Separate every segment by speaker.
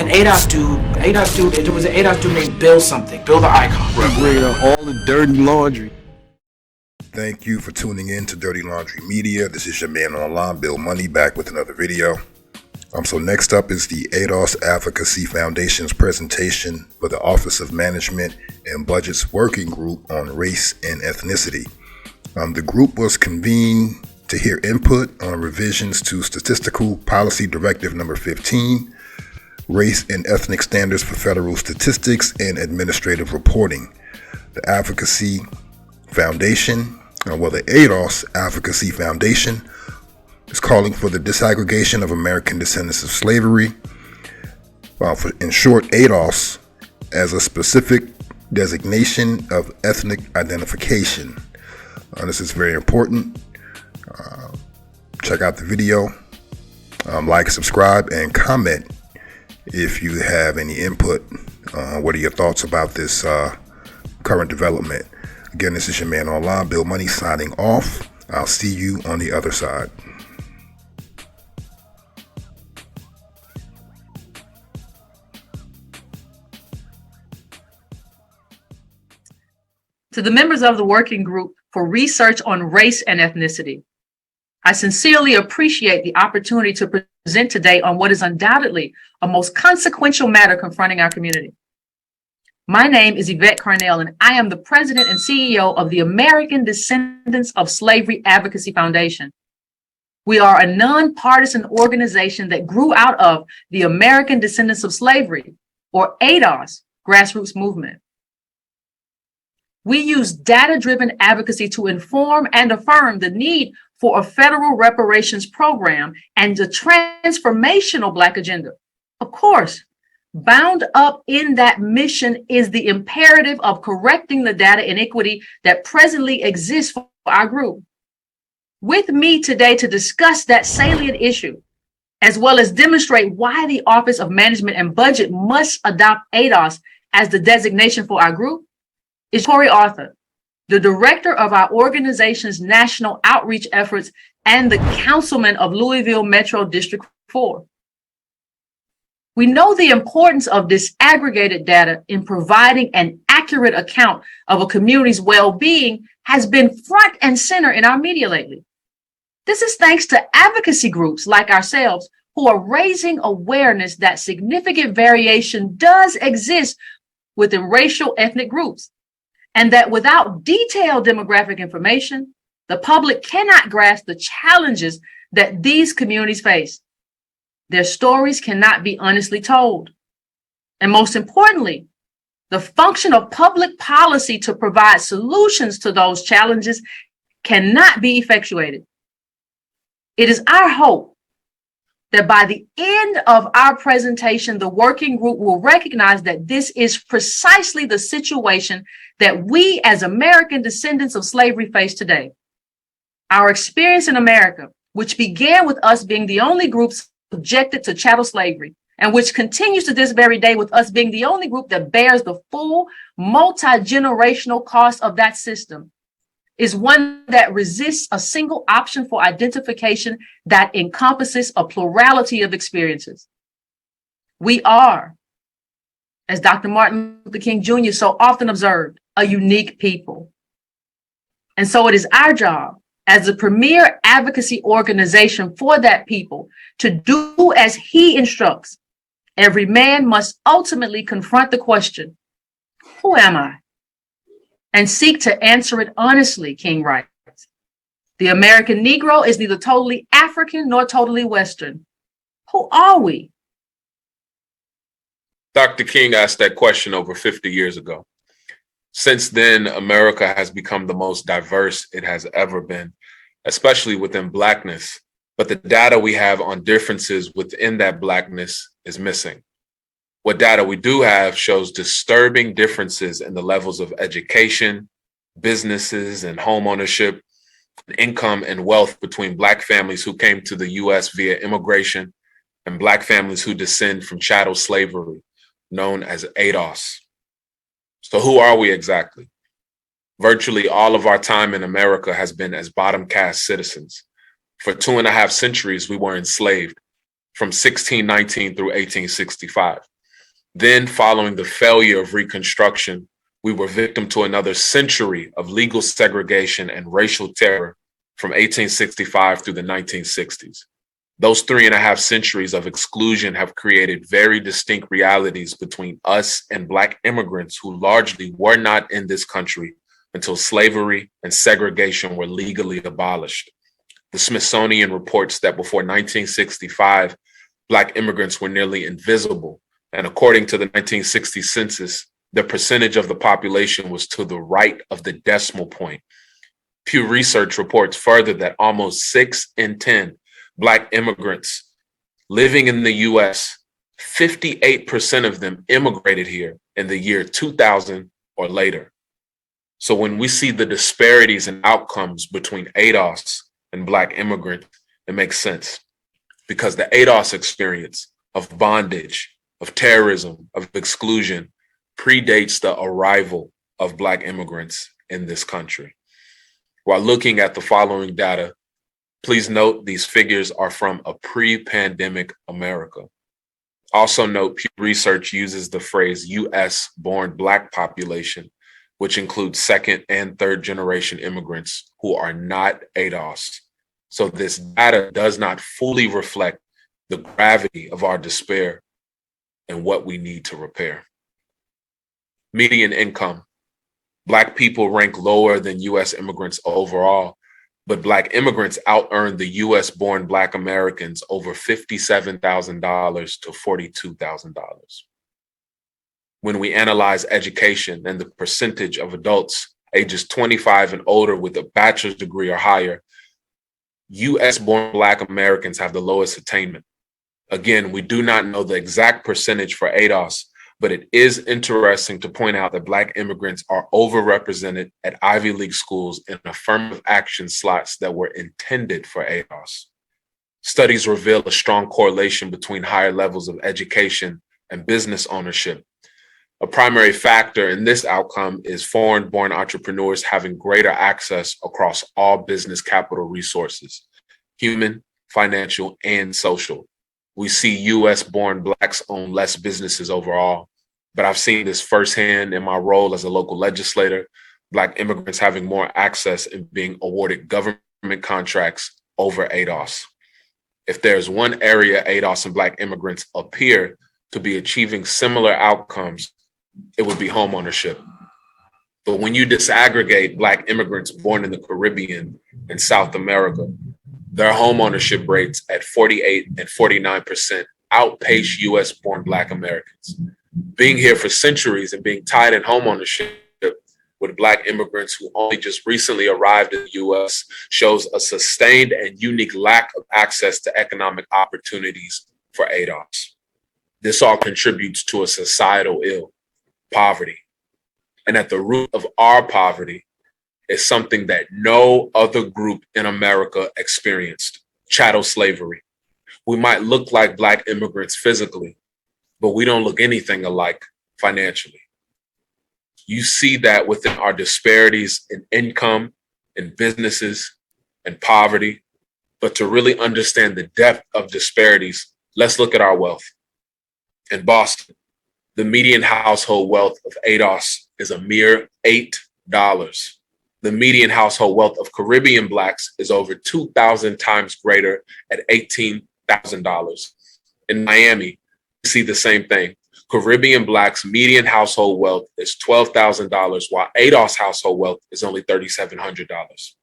Speaker 1: an ADOS dude, there was an ADOS dude named Bill something, Bill the Icon.
Speaker 2: Bring up all the dirty laundry.
Speaker 3: Thank you for tuning in to Dirty Laundry Media. This is your man online, Bill Money, back with another video. So next up is the ADOS Advocacy Foundation's presentation for the Office of Management and Budget's Working Group on Race and Ethnicity. The group was convened to hear input on revisions to Statistical Policy Directive Number 15, Race and Ethnic Standards for Federal Statistics and Administrative Reporting. The Advocacy Foundation, the ADOS Advocacy Foundation, is calling for the disaggregation of American descendants of slavery, in short, ADOS, as a specific designation of ethnic identification. This is very important. Check out the video, like, subscribe, and comment if you have any input. What are your thoughts about this current development? Again, this is your man online, Bill Money, signing off. I'll see you on the other side.
Speaker 4: To the members of the Working Group for Research on Race and Ethnicity, I sincerely appreciate the opportunity to present today on what is undoubtedly a most consequential matter confronting our community. My name is Yvette Carnell, and I am the president and CEO of the American Descendants of Slavery Advocacy Foundation. We are a nonpartisan organization that grew out of the American Descendants of Slavery, or ADOS, grassroots movement. We use data-driven advocacy to inform and affirm the need for a federal reparations program and the transformational Black agenda. Of course, bound up in that mission is the imperative of correcting the data inequity that presently exists for our group. With me today to discuss that salient issue, as well as demonstrate why the Office of Management and Budget must adopt ADOS as the designation for our group, is Corey Arthur, the director of our organization's national outreach efforts and the councilman of Louisville Metro District 4. We know the importance of disaggregated data in providing an accurate account of a community's well-being has been front and center in our media lately. This is thanks to advocacy groups like ourselves who are raising awareness that significant variation does exist within racial ethnic groups, and that without detailed demographic information, the public cannot grasp the challenges that these communities face. Their stories cannot be honestly told. And most importantly, the function of public policy to provide solutions to those challenges cannot be effectuated. It is our hope that by the end of our presentation, the working group will recognize that this is precisely the situation that we as American descendants of slavery face today. Our experience in America, which began with us being the only group subjected to chattel slavery, and which continues to this very day with us being the only group that bears the full multi-generational cost of that system, is one that resists a single option for identification that encompasses a plurality of experiences. We are, as Dr. Martin Luther King Jr. so often observed, a unique people. And so it is our job as the premier advocacy organization for that people to do as he instructs. Every man must ultimately confront the question, who am I? And seek to answer it honestly, King writes. The American Negro is neither totally African nor totally Western. Who are we?
Speaker 5: Dr. King asked that question over 50 years ago. Since then, America has become the most diverse it has ever been, especially within Blackness. But the data we have on differences within that Blackness is missing. What data we do have shows disturbing differences in the levels of education, businesses, and home ownership, income and wealth between Black families who came to the U.S. via immigration and Black families who descend from chattel slavery, known as ADOS. So who are we exactly? Virtually all of our time in America has been as bottom caste citizens. For 2.5 centuries, we were enslaved from 1619 through 1865. Then, following the failure of Reconstruction, we were victim to another century of legal segregation and racial terror from 1865 through the 1960s. Those 3.5 centuries of exclusion have created very distinct realities between us and Black immigrants who largely were not in this country until slavery and segregation were legally abolished. The Smithsonian reports that before 1965, Black immigrants were nearly invisible. And according to the 1960 census, the percentage of the population was to the right of the decimal point. Pew Research reports further that almost 6 in 10 Black immigrants living in the US, 58% of them immigrated here in the year 2000 or later. So when we see the disparities in outcomes between ADOS and Black immigrants, it makes sense, because the ADOS experience of bondage, of terrorism, of exclusion predates the arrival of Black immigrants in this country. While looking at the following data, please note these figures are from a pre-pandemic America. Also note Pew Research uses the phrase US-born Black population, which includes second and third generation immigrants who are not ADOS. So this data does not fully reflect the gravity of our despair and what we need to repair. Median income. Black people rank lower than US immigrants overall, but Black immigrants out-earned the US-born Black Americans over $57,000 to $42,000. When we analyze education and the percentage of adults ages 25 and older with a bachelor's degree or higher, US-born Black Americans have the lowest attainment. Again, we do not know the exact percentage for ADOS, but it is interesting to point out that Black immigrants are overrepresented at Ivy League schools in affirmative action slots that were intended for ADOS. Studies reveal a strong correlation between higher levels of education and business ownership. A primary factor in this outcome is foreign-born entrepreneurs having greater access across all business capital resources, human, financial, and social. We see US-born Blacks own less businesses overall, but I've seen this firsthand in my role as a local legislator, Black immigrants having more access and being awarded government contracts over ADOS. If there's one area ADOS and Black immigrants appear to be achieving similar outcomes, it would be homeownership. But when you disaggregate Black immigrants born in the Caribbean and South America, their homeownership rates at 48 and 49% outpace US-born Black Americans. Being here for centuries and being tied in homeownership with Black immigrants who only just recently arrived in the US shows a sustained and unique lack of access to economic opportunities for ADOS. This all contributes to a societal ill, poverty. And at the root of our poverty is something that no other group in America experienced: chattel slavery. We might look like Black immigrants physically, but we don't look anything alike financially. You see that within our disparities in income, in businesses, and poverty. But to really understand the depth of disparities, let's look at our wealth. In Boston, the median household wealth of ADOS is a mere $8. The median household wealth of Caribbean Blacks is over 2,000 times greater at $18,000. In Miami, we see the same thing. Caribbean Blacks' median household wealth is $12,000, while ADOS household wealth is only $3,700.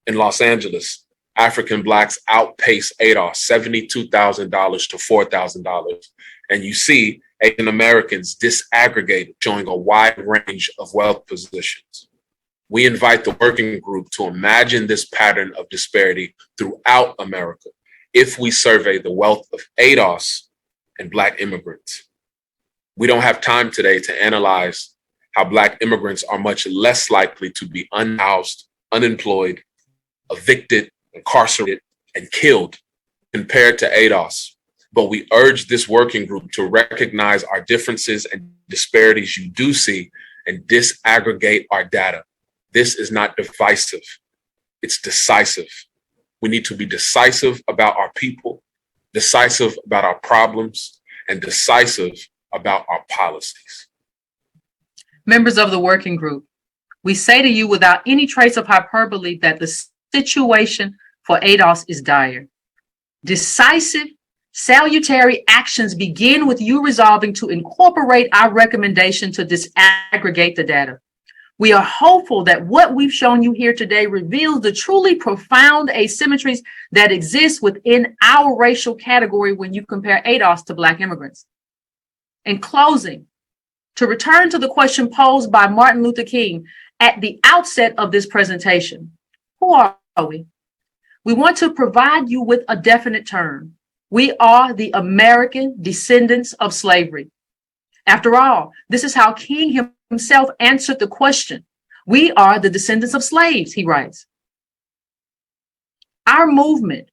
Speaker 5: In Los Angeles, African Blacks outpace ADOS $72,000 to $4,000. And you see Asian Americans disaggregate, showing a wide range of wealth positions. We invite the working group to imagine this pattern of disparity throughout America if we survey the wealth of ADOS and Black immigrants. We don't have time today to analyze how Black immigrants are much less likely to be unhoused, unemployed, evicted, incarcerated, and killed compared to ADOS. But we urge this working group to recognize our differences and disparities you do see and disaggregate our data. This is not divisive, it's decisive. We need to be decisive about our people, decisive about our problems, and decisive about our policies.
Speaker 4: Members of the working group, we say to you without any trace of hyperbole that the situation for ADOS is dire. Decisive, salutary actions begin with you resolving to incorporate our recommendation to disaggregate the data. We are hopeful that what we've shown you here today reveals the truly profound asymmetries that exist within our racial category when you compare ADOS to Black immigrants. In closing, to return to the question posed by Martin Luther King at the outset of this presentation, who are we? We want to provide you with a definite term. We are the American descendants of slavery. After all, this is how King himself answered the question. We are the descendants of slaves, he writes. Our movement,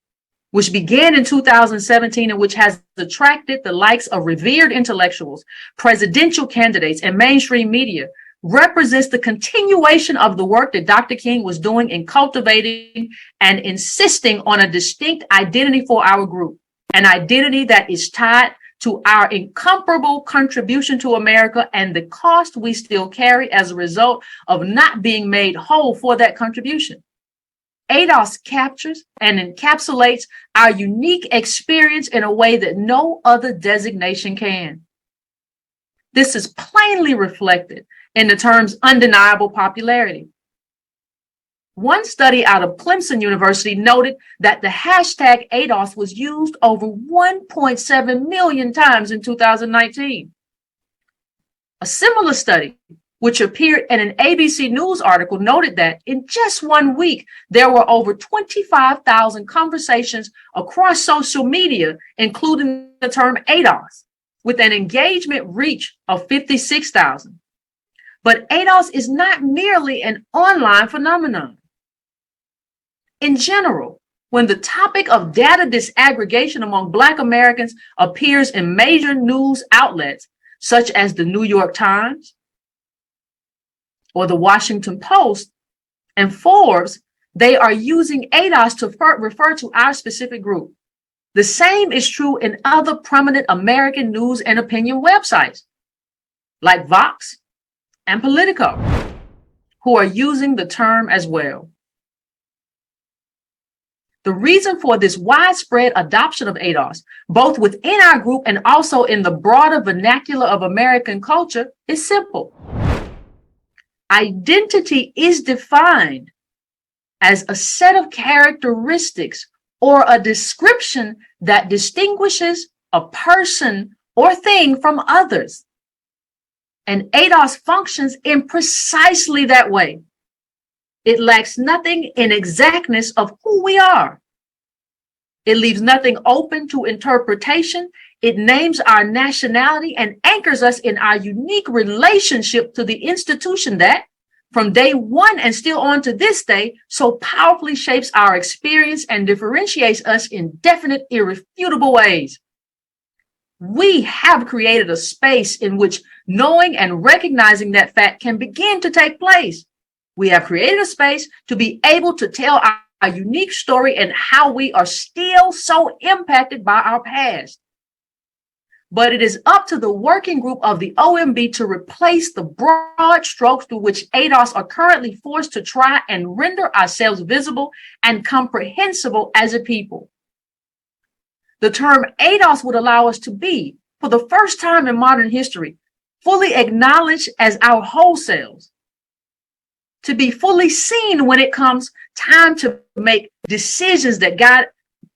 Speaker 4: which began in 2017 and which has attracted the likes of revered intellectuals, presidential candidates, and mainstream media, represents the continuation of the work that Dr. King was doing in cultivating and insisting on a distinct identity for our group, an identity that is tied to our incomparable contribution to America and the cost we still carry as a result of not being made whole for that contribution. ADOS captures and encapsulates our unique experience in a way that no other designation can. This is plainly reflected in the term's undeniable popularity. One study out of Clemson University noted that the hashtag ADOS was used over 1.7 million times in 2019. A similar study, which appeared in an ABC News article, noted that in just 1 week, there were over 25,000 conversations across social media, including the term ADOS, with an engagement reach of 56,000. But ADOS is not merely an online phenomenon. In general, when the topic of data disaggregation among Black Americans appears in major news outlets, such as the New York Times or the Washington Post and Forbes, they are using ADOS to refer to our specific group. The same is true in other prominent American news and opinion websites, like Vox and Politico, who are using the term as well. The reason for this widespread adoption of ADOS, both within our group and also in the broader vernacular of American culture, is simple. Identity is defined as a set of characteristics or a description that distinguishes a person or thing from others. And ADOS functions in precisely that way. It lacks nothing in exactness of who we are. It leaves nothing open to interpretation. It names our nationality and anchors us in our unique relationship to the institution that, from day one and still on to this day, so powerfully shapes our experience and differentiates us in definite, irrefutable ways. We have created a space in which knowing and recognizing that fact can begin to take place. We have created a space to be able to tell our unique story and how we are still so impacted by our past. But it is up to the working group of the OMB to replace the broad strokes through which ADOS are currently forced to try and render ourselves visible and comprehensible as a people. The term ADOS would allow us to be, for the first time in modern history, fully acknowledged as our whole selves, to be fully seen when it comes time to make decisions that guide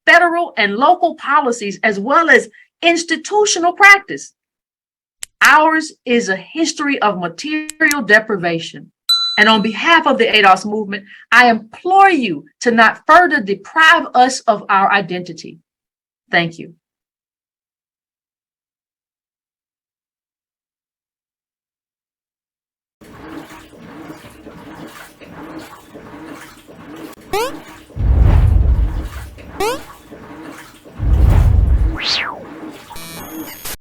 Speaker 4: federal and local policies as well as institutional practice. Ours is a history of material deprivation. And on behalf of the ADOS movement, I implore you to not further deprive us of our identity. Thank you.